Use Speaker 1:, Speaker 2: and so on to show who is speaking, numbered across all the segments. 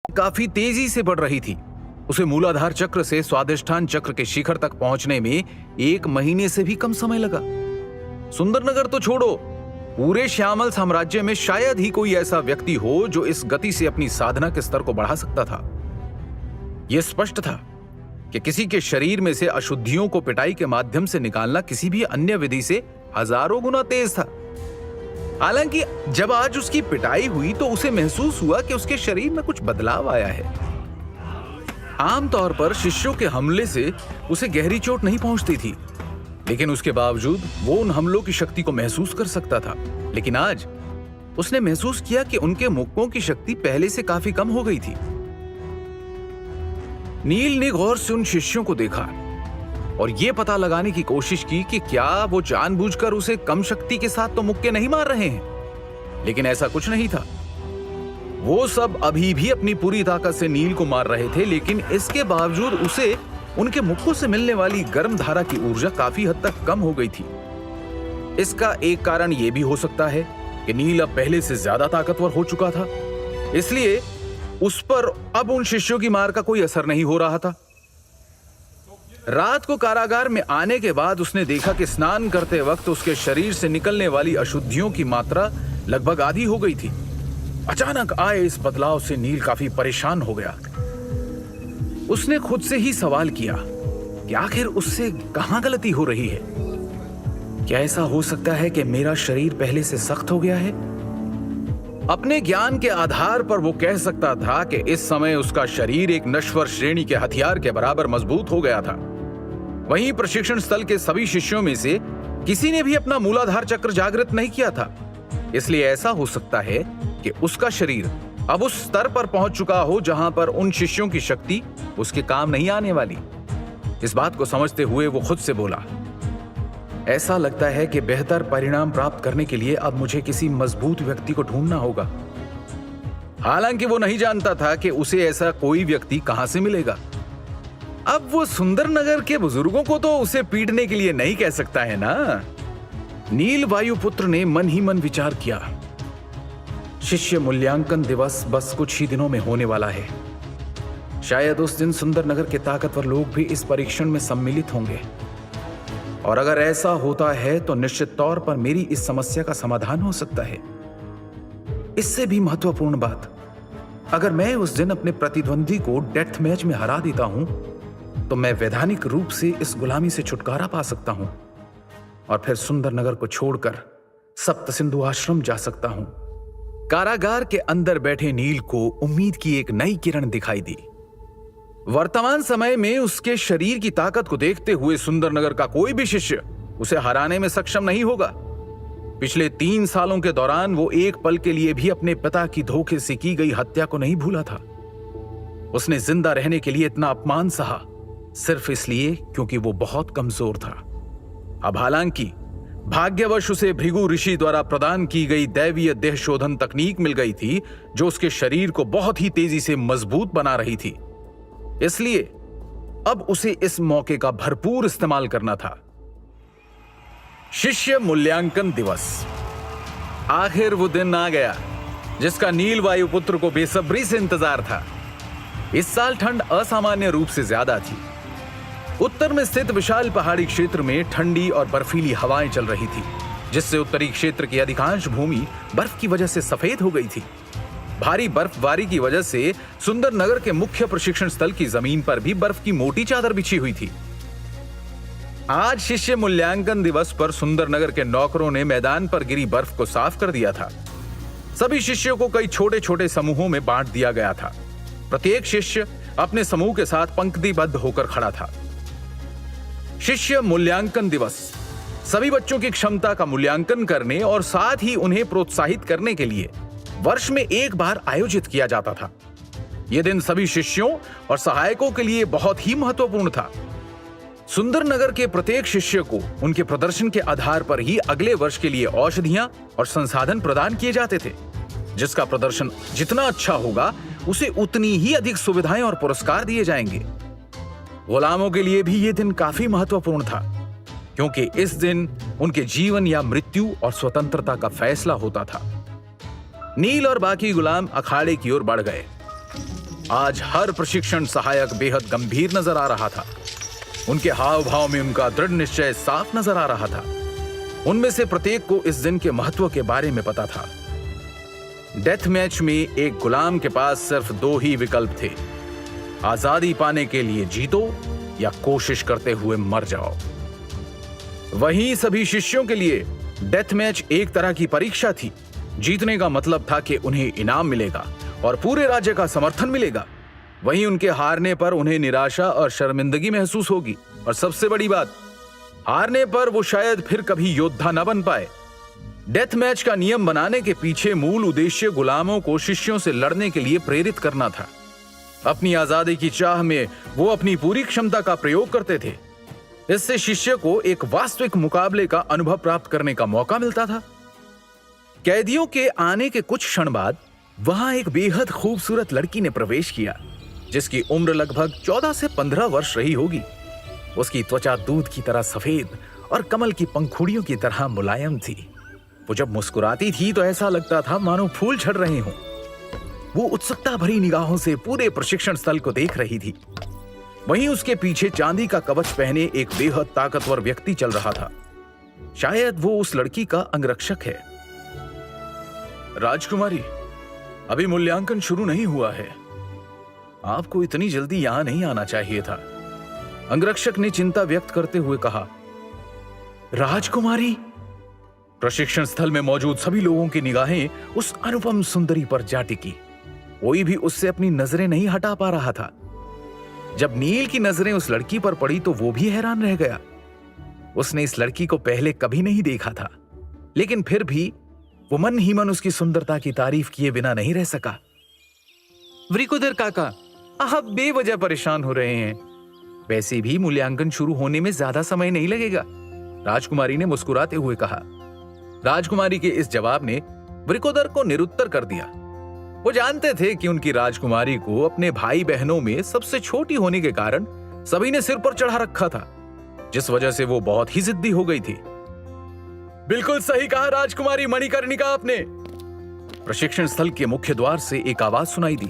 Speaker 1: काफी तेजी से बढ़ रही थी। उसे मूलाधार चक्र से स्वादिष्ठान चक्र के शिखर तक पहुंचने में 1 महीने से भी कम समय लगा। सुंदरनगर तो छोड़ो, पूरे श्यामल साम्राज्य में शायद ही कोई ऐसा व्यक्ति हो जो इस गति से अपनी साधना के स्तर को बढ़ा सकता था। यह स्पष्ट था कि किसी के शरीर में से अशुद्धियों को पिटाई के माध्यम से निकालना किसी भी अन्य विधि से हजारों गुना तेज था। हालांकि जब आज उसकी पिटाई हुई तो उसे महसूस हुआ कि उसके शरीर में कुछ बदलाव आया है। आमतौर पर शिष्यों के हमले से उसे गहरी चोट नहीं पहुंचती थी, लेकिन उसके बावजूद वो उन हमलों की शक्ति को महसूस कर सकता था। लेकिन आज उसने महसूस किया कि उनके मुक्कों की शक्ति पहले से काफी कम हो गई थी। नील ने गौर से उन शिष्यों को देखा और यह पता लगाने की कोशिश की कि क्या वो जानबूझकर उसे कम शक्ति के साथ तो मुक्के नहीं मार रहे हैं, लेकिन ऐसा कुछ नहीं था। वो सब अभी भी अपनी पूरी ताकत से नील को मार रहे थे, लेकिन इसके बावजूद उसे उनके मुक्कों से मिलने वाली गर्म धारा की ऊर्जा काफी हद तक कम हो गई थी। इसका एक कारण यह भी हो सकता है कि नील अब पहले से ज्यादा ताकतवर हो चुका था, इसलिए उस पर अब उन शिष्यों की मार का कोई असर नहीं हो रहा था। रात को कारागार में आने के बाद उसने देखा कि स्नान करते वक्त उसके शरीर से निकलने वाली अशुद्धियों की मात्रा लगभग आधी हो गई थी। अचानक आए इस बदलाव से नील काफी परेशान हो गया। उसने खुद से ही सवाल किया कि आखिर उससे कहां गलती हो रही है। क्या ऐसा हो सकता है कि मेरा शरीर पहले से सख्त हो गया है? अपने ज्ञान के आधार पर वो कह सकता था कि इस समय उसका शरीर एक नश्वर श्रेणी के हथियार के बराबर मजबूत हो गया था। वहीं प्रशिक्षण स्थल के सभी शिष्यों में से किसी ने भी अपना मूलाधार चक्र जागृत नहीं किया था, इसलिए ऐसा हो सकता है कि उसका शरीर अब उस स्तर पर पहुंच चुका हो जहां पर उन शिष्यों की शक्ति उसके काम नहीं आने वाली। इस बात को समझते हुए वो खुद से बोला, ऐसा लगता है कि बेहतर परिणाम प्राप्त करने के लिए अब मुझे किसी मजबूत व्यक्ति को ढूंढना होगा। हालांकि वो नहीं जानता था कि उसे ऐसा कोई व्यक्ति कहां से मिलेगा। अब वो सुंदरनगर के बुजुर्गों को तो उसे पीटने के लिए नहीं कह सकता है ना। नील वायुपुत्र ने मन ही मन विचार किया, शिष्य मूल्यांकन दिवस बस कुछ ही दिनों में होने वाला है। शायद उस दिन सुंदरनगर के ताकतवर लोग भी इस परीक्षण में सम्मिलित होंगे, और अगर ऐसा होता है तो निश्चित तौर पर मेरी इस समस्या का समाधान हो सकता है। इससे भी महत्वपूर्ण बात, अगर मैं उस दिन अपने प्रतिद्वंदी को डेथ मैच में हरा देता हूं तो मैं वैधानिक रूप से इस गुलामी से छुटकारा पा सकता हूं और फिर सुंदरनगर को छोड़कर सप्तसिंधु आश्रम जा सकता हूं। कारागार के अंदर बैठे नील को उम्मीद की एक नई किरण दिखाई दी। वर्तमान समय में उसके शरीर की ताकत को देखते हुए सुंदरनगर का कोई भी शिष्य उसे हराने में सक्षम नहीं होगा। पिछले 3 सालों के दौरान वो एक पल के लिए भी अपने पिता की धोखे से की गई हत्या को नहीं भूला था। उसने जिंदा रहने के लिए इतना अपमान सहा सिर्फ इसलिए क्योंकि वो बहुत कमजोर था। अब हालांकि भाग्यवश उसे भृगु ऋषि द्वारा प्रदान की गई दैवीय देह शोधन तकनीक मिल गई थी जो उसके शरीर को बहुत ही तेजी से मजबूत बना रही थी, इसलिए अब उसे इस मौके का भरपूर इस्तेमाल करना था। शिष्य मूल्यांकन दिवस। आखिर वो दिन आ गया जिसका नील वायुपुत्र को बेसब्री से इंतजार था। इस साल ठंड असामान्य रूप से ज्यादा थी। उत्तर में स्थित विशाल पहाड़ी क्षेत्र में ठंडी और बर्फीली हवाएं चल रही थी, जिससे उत्तरी क्षेत्र की अधिकांश भूमि बर्फ की वजह से सफेद हो गई थी। भारी बर्फबारी की वजह से सुंदरनगर के मुख्य प्रशिक्षण स्थल की जमीन पर भी बर्फ की मोटी चादर बिछी हुई थी। आज शिष्य मूल्यांकन दिवस पर सुंदरनगर के नौकरों ने मैदान पर गिरी बर्फ को साफ कर दिया था। सभी शिष्यों को कई छोटे छोटे समूहों में बांट दिया गया था। प्रत्येक शिष्य अपने समूह के साथ पंक्तिबद्ध होकर खड़ा था। शिष्य मूल्यांकन दिवस सभी बच्चों की क्षमता का मूल्यांकन करने और साथ ही उन्हें प्रोत्साहित करने के लिए वर्ष में एक बार आयोजित किया जाता था। यह दिन सभी शिष्यों और सहायकों के लिए बहुत ही महत्वपूर्ण था। सुंदरनगर के प्रत्येक शिष्य को उनके प्रदर्शन के आधार पर ही अगले वर्ष के लिए औषधियां और संसाधन प्रदान किए जाते थे। जिसका प्रदर्शन जितना अच्छा होगा उसे उतनी ही अधिक सुविधाएं और पुरस्कार दिए जाएंगे। गुलामों के लिए भी यह दिन काफी महत्वपूर्ण था, क्योंकि इस दिन उनके जीवन या मृत्यु और स्वतंत्रता का फैसला होता था। नील और बाकी गुलाम अखाड़े की ओर बढ़ गए। आज हर प्रशिक्षण सहायक बेहद गंभीर नजर आ रहा था। उनके हाव भाव में उनका दृढ़ निश्चय साफ नजर आ रहा था। उनमें से प्रत्येक को इस दिन के महत्व के बारे में पता था। डेथ मैच में एक गुलाम के पास सिर्फ 2 ही विकल्प थे, आजादी पाने के लिए जीतो या कोशिश करते हुए मर जाओ। वहीं सभी शिष्यों के लिए डेथ मैच एक तरह की परीक्षा थी। जीतने का मतलब था कि उन्हें इनाम मिलेगा और पूरे राज्य का समर्थन मिलेगा। वहीं उनके हारने पर उन्हें निराशा और शर्मिंदगी महसूस होगी, और सबसे बड़ी बात, हारने पर वो शायद फिर कभी योद्धा न बन पाए। डेथ मैच का नियम बनाने के पीछे मूल उद्देश्य गुलामों को शिष्यों से लड़ने के लिए प्रेरित करना था। अपनी आजादी की चाह में वो अपनी पूरी क्षमता का प्रयोग करते थे। इससे शिष्य को एक वास्तविक मुकाबले का अनुभव प्राप्त करने का मौका मिलता था। कैदियों के आने के कुछ क्षण बाद वहां एक बेहद खूबसूरत लड़की ने प्रवेश किया, जिसकी उम्र लगभग 14 से 15 वर्ष रही होगी। उसकी त्वचा दूध की तरह सफेद और कमल की पंखुड़ियों की तरह मुलायम थी। वो जब मुस्कुराती थी तो ऐसा लगता था मानो फूल झड़ रहे हों। वो उत्सुकता भरी निगाहों से पूरे प्रशिक्षण स्थल को देख रही थी। वहीं उसके पीछे चांदी का कवच पहने एक बेहद ताकतवर व्यक्ति चल रहा था। शायद वो उस लड़की का अंगरक्षक है। राजकुमारी, अभी मूल्यांकन शुरू नहीं हुआ है। आपको इतनी जल्दी यहां नहीं आना चाहिए था, अंगरक्षक ने चिंता व्यक्त करते हुए कहा। राजकुमारी? प्रशिक्षण स्थल में मौजूद सभी लोगों की निगाहें उस अनुपम सुंदरी पर जा टिकी। कोई भी उससे अपनी नजरें नहीं हटा पा रहा था। जब नील की नजरें उस लड़की पर पड़ी तो वो भी हैरान रह गया। उसने इस लड़की को पहले कभी नहीं देखा था, लेकिन फिर भी वो मन ही मन उसकी सुंदरता की तारीफ किए बिना नहीं रह सका। व्रिकुदर काका, आप बेवजह परेशान हो रहे हैं। वैसे भी मूल्यांकन शुरू होने में ज्यादा समय नहीं लगेगा, राजकुमारी ने मुस्कुराते हुए कहा। राजकुमारी के इस जवाब ने व्रिकुदर को निरुत्तर कर दिया। वो जानते थे कि उनकी राजकुमारी को अपने भाई बहनों में सबसे छोटी होने के कारण सभी ने सिर पर चढ़ा रखा था, जिस वजह से वो बहुत ही जिद्दी हो गई थी। बिल्कुल सही कहा राजकुमारी मणिकर्णिका आपने। प्रशिक्षण स्थल के मुख्य द्वार से एक आवाज सुनाई दी।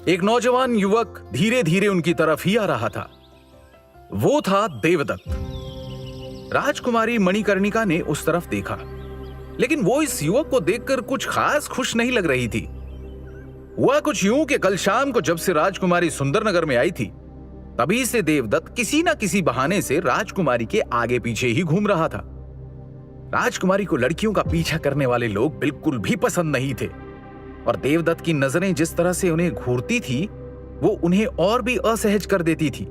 Speaker 1: एक नौजवान युवक धीरे धीरे उनकी तरफ ही आ रहा था। वो था देवदत्त। राजकुमारी मणिकर्णिका ने उस तरफ देखा, लेकिन वो इस युवक को देखकर कुछ खास खुश नहीं लग रही थी। हुआ कुछ यूं कि कल शाम को जब से राजकुमारी सुंदरनगर में आई थी, तभी से देवदत्त किसी न किसी बहाने से राजकुमारी के आगे पीछे ही घूम रहा था। राजकुमारी को लड़कियों का पीछा करने वाले लोग बिल्कुल भी पसंद नहीं थे, और देवदत्त की नजरें जिस तरह से उन्हें घूरती थी, वो उन्हें और भी असहज कर देती थी।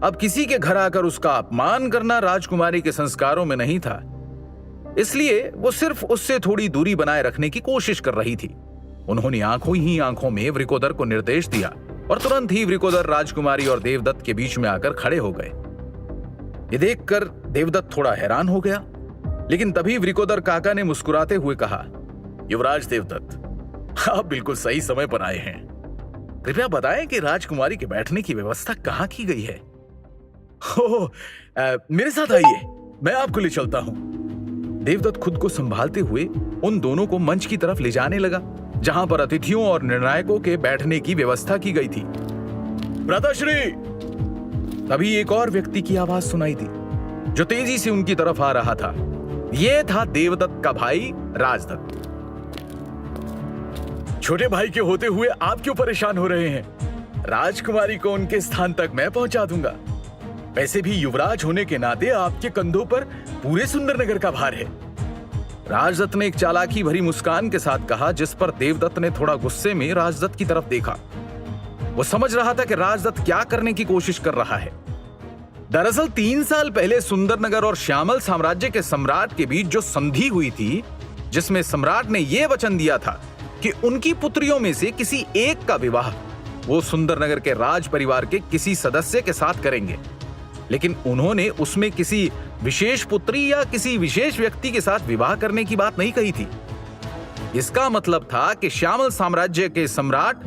Speaker 1: अब किसी के घर आकर उसका अपमान करना राजकुमारी के संस्कारों में नहीं था, इसलिए वो सिर्फ उससे थोड़ी दूरी बनाए रखने की कोशिश कर रही थी। उन्होंने आंखों ही आंखों में व्रिकोदर को निर्देश दिया, और तुरंत ही व्रिकोदर राजकुमारी और देवदत्त के बीच में आकर खड़े हो गए। ये देखकर देवदत्त थोड़ा हैरान हो गया, लेकिन तभी व्रिकोदर काका ने मुस्कुराते हुए कहा, युवराज देवदत्त, आप बिल्कुल सही समय पर आए हैं। कृपया बताएं कि राजकुमारी के बैठने की व्यवस्था कहां की गई है। मेरे साथ आइए, मैं आपको ले चलता हूं। देवदत्त खुद को संभालते हुए उन दोनों को मंच की तरफ ले जाने लगा, जहां पर अतिथियों और निर्णायकों के बैठने की व्यवस्था की गई थी। भ्राताश्री! तभी एक और व्यक्ति की आवाज सुनाई दी, जो तेजी से उनकी तरफ आ रहा था। यह था देवदत्त का भाई राजदत्त। छोटे भाई के होते हुए आप क्यों परेशान हो रहे हैं? राजकुमारी को उनके स्थान तक मैं पहुंचा दूंगा। वैसे भी युवराज होने के नाते आपके कंधों पर पूरे सुंदरनगर का भार है। राजदत्त ने एक चालाकी भरी मुस्कान के साथ कहा, जिस पर देवदत्त ने थोड़ा गुस्से में राजदत्त की तरफ देखा। वो समझ रहा था कि राजदत्त क्या करने की कोशिश कर रहा है। दरअसल 3 साल पहले सुंदरनगर और श्यामल साम्राज्य के सम्राट के बीच जो संधि हुई थी, जिसमें सम्राट ने यह वचन दिया था कि उनकी पुत्रियों में से किसी एक का विवाह वो सुंदरनगर के राज परिवार के किसी सदस्य के साथ करेंगे, लेकिन उन्होंने उसमें किसी विशेष पुत्री या किसी विशेष व्यक्ति के साथ विवाह करने की बात नहीं कही थी। इसका मतलब था कि श्यामल साम्राज्य के सम्राट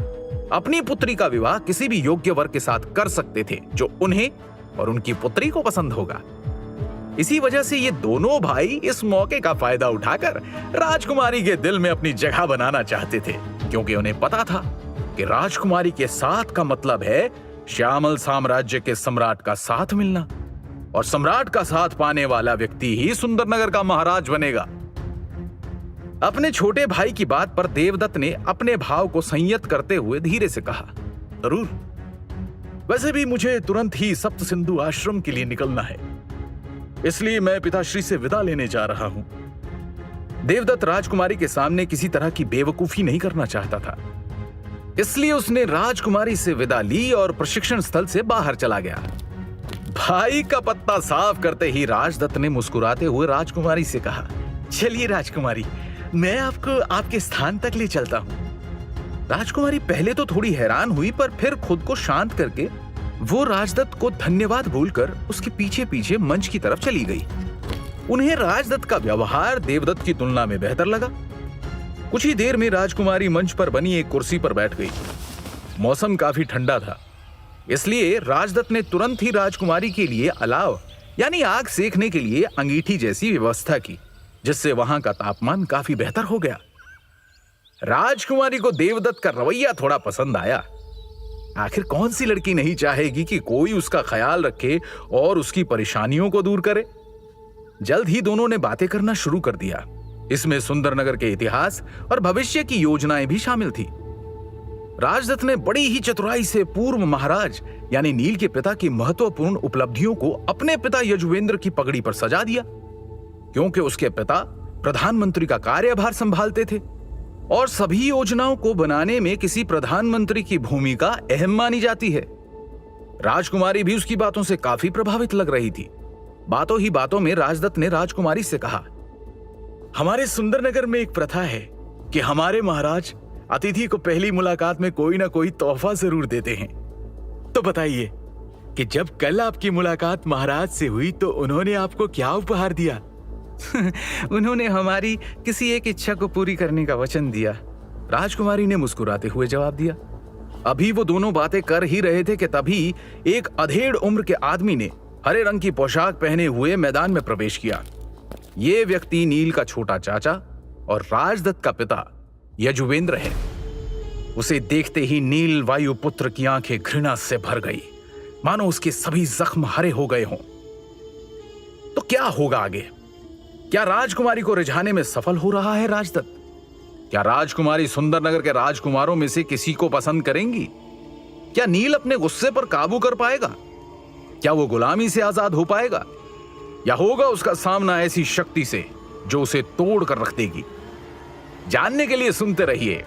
Speaker 1: अपनी पुत्री का विवाह किसी भी योग्य वर के साथ कर सकते थे, जो उन्हें और उनकी पुत्री को पसंद होगा। इसी वजह से ये दोनों भाई इस मौके का फायदा उठाकर राजकुमारी के दिल में अपनी जगह बनाना चाहते थे, क्योंकि उन्हें पता था कि राजकुमारी के साथ का मतलब है श्यामल साम्राज्य के सम्राट का साथ मिलना, और सम्राट का साथ पाने वाला व्यक्ति ही सुंदरनगर का महाराज बनेगा। अपने छोटे भाई की बात पर देवदत्त ने अपने भाव को संयत करते हुए धीरे से कहा, जरूर, वैसे भी मुझे तुरंत ही सप्त सिंधु आश्रम के लिए निकलना है, इसलिए मैं पिताश्री से विदा लेने जा रहा हूं। देवदत्त राजकुमारी के सामने किसी तरह की बेवकूफी नहीं करना चाहता था, इसलिए उसने राजकुमारी से विदा ली और प्रशिक्षण स्थल से बाहर चला गया। भाई का पत्ता साफ करते ही राजदत्त ने मुस्कुराते हुए राजकुमारी से कहा, चलिए राजकुमारी, मैं आपको आपके स्थान तक ले चलता हूं। राजकुमारी पहले तो थोड़ी हैरान हुई, पर फिर खुद को शांत करके वो राजदत्त को धन्यवाद बोलकर उसके पीछे पीछे मंच की तरफ चली गई। उन्हें राजदत्त का व्यवहार देवदत्त की तुलना में बेहतर लगा। कुछ ही देर में राजकुमारी मंच पर बनी एक कुर्सी पर बैठ गई। मौसम काफी ठंडा था, इसलिए राजदत्त ने तुरंत ही राजकुमारी के लिए अलाव यानी आग सेकने के लिए अंगीठी जैसी व्यवस्था की, जिससे वहां का तापमान काफी बेहतर हो गया। राजकुमारी को देवदत्त का रवैया थोड़ा पसंद आया। आखिर कौन सी लड़की नहीं चाहेगी कि कोई उसका ख्याल रखे और उसकी परेशानियों को दूर करे। जल्द ही दोनों ने बातें करना शुरू कर दिया। इसमें सुंदरनगर के इतिहास और भविष्य की योजनाएं भी शामिल थी। राजदत्त ने बड़ी ही चतुराई से पूर्व महाराज यानी नील के पिता की महत्वपूर्ण उपलब्धियों को अपने पिता यजुवेंद्र की पगड़ी पर सजा दिया, क्योंकि उसके पिता प्रधानमंत्री का कार्यभार संभालते थे और सभी योजनाओं को बनाने में किसी प्रधानमंत्री की भूमिका अहम मानी जाती है। राजकुमारी भी उसकी बातों से काफी प्रभावित लग रही थी। बातों ही बातों में राजदत्त ने राजकुमारी से कहा, हमारे सुंदरनगर में एक प्रथा है कि हमारे महाराज अतिथि को पहली मुलाकात में कोई ना कोई तोहफा जरूर देते हैं। तो बताइए कि जब कल आपकी मुलाकात महाराज से हुई तो उन्होंने आपको क्या उपहार दिया?
Speaker 2: उन्होंने हमारी किसी एक इच्छा को पूरी करने का वचन दिया,
Speaker 1: राजकुमारी ने मुस्कुराते हुए जवाब दिया। अभी वो दोनों बातें कर ही रहे थे कि तभी एक अधेड़ उम्र के आदमी ने हरे रंग की पोशाक पहने हुए मैदान में प्रवेश किया। ये व्यक्ति नील का छोटा चाचा और राजदत्त का पिता यजुवेंद्र है। उसे देखते ही नील वायुपुत्र की आंखें घृणा से भर गई, मानो उसके सभी जख्म हरे हो गए हों। तो क्या होगा आगे? क्या राजकुमारी को रिझाने में सफल हो रहा है राजदत्त? क्या राजकुमारी सुंदरनगर के राजकुमारों में से किसी को पसंद करेंगी? क्या नील अपने गुस्से पर काबू कर पाएगा? क्या वो गुलामी से आजाद हो पाएगा, या होगा उसका सामना ऐसी शक्ति से जो उसे तोड़ कर रख देगी? जानने के लिए सुनते रहिए